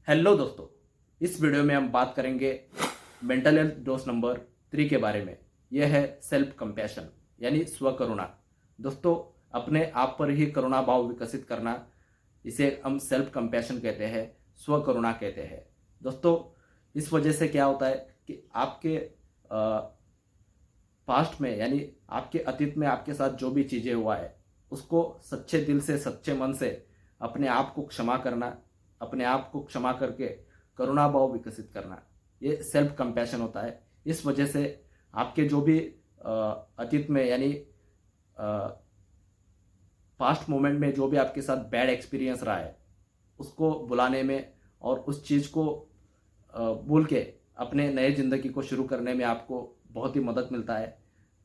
Hello दोस्तों, इस video में हम बात करेंगे मेंटल हेल्थ डोज नंबर 3 के बारे में। यह है सेल्फ कंपैशन यानी स्व करुणा। दोस्तों, अपने आप पर ही करुणा भाव विकसित करना, इसे हम सेल्फ कंपैशन कहते हैं, स्व करुणा कहते हैं। दोस्तों, इस वजह से क्या होता है कि आपके पास्ट में यानी आपके अतीत में आपके साथ जो भी चीज़ें हुआ है उसको सच्चे दिल से सच्चे मन से अपने आप को क्षमा करना, अपने आप को क्षमा करके करुणा भाव विकसित करना, ये सेल्फ कंपैशन होता है। इस वजह से आपके जो भी अतीत में यानी पास्ट मोमेंट में जो भी आपके साथ बैड एक्सपीरियंस रहा है उसको बुलाने में और उस चीज़ को भूल के अपने नए ज़िंदगी को शुरू करने में आपको बहुत ही मदद मिलता है।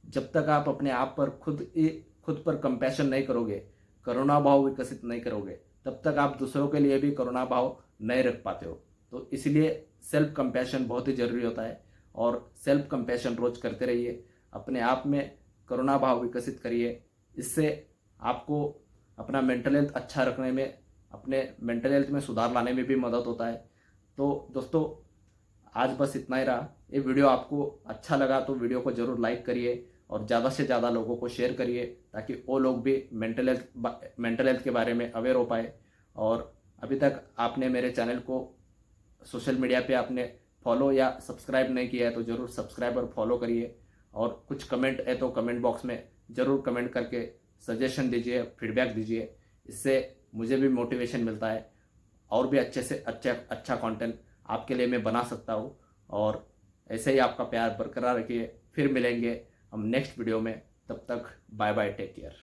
जब तक आप अपने आप पर खुद पर कंपैशन नहीं करोगे, करुणा भाव विकसित नहीं करोगे, तब तक आप दूसरों के लिए भी करुणा भाव नहीं रख पाते हो। तो इसलिए सेल्फ कंपैशन बहुत ही ज़रूरी होता है और सेल्फ कंपैशन रोज करते रहिए। अपने आप में करुणा भाव विकसित करिए। इससे आपको अपना मेंटल हेल्थ अच्छा रखने में, अपने मेंटल हेल्थ में सुधार लाने में भी मदद होता है। तो दोस्तों, आज बस इतना ही रहा। ये वीडियो आपको अच्छा लगा तो वीडियो को ज़रूर लाइक करिए और ज़्यादा से ज़्यादा लोगों को शेयर करिए ताकि वो लोग भी मेंटल हेल्थ के बारे में अवेयर हो पाए। और अभी तक आपने मेरे चैनल को सोशल मीडिया पे आपने फॉलो या सब्सक्राइब नहीं किया है तो ज़रूर सब्सक्राइब और फॉलो करिए। और कुछ कमेंट है तो कमेंट बॉक्स में ज़रूर कमेंट करके सजेशन दीजिए, फीडबैक दीजिए। इससे मुझे भी मोटिवेशन मिलता है और भी अच्छे से अच्छा कंटेंट आपके लिए मैं बना सकता हूँ। और ऐसे ही आपका प्यार बरकरार रखिए। फिर मिलेंगे हम नेक्स्ट वीडियो में। तब तक बाय बाय, टेक केयर।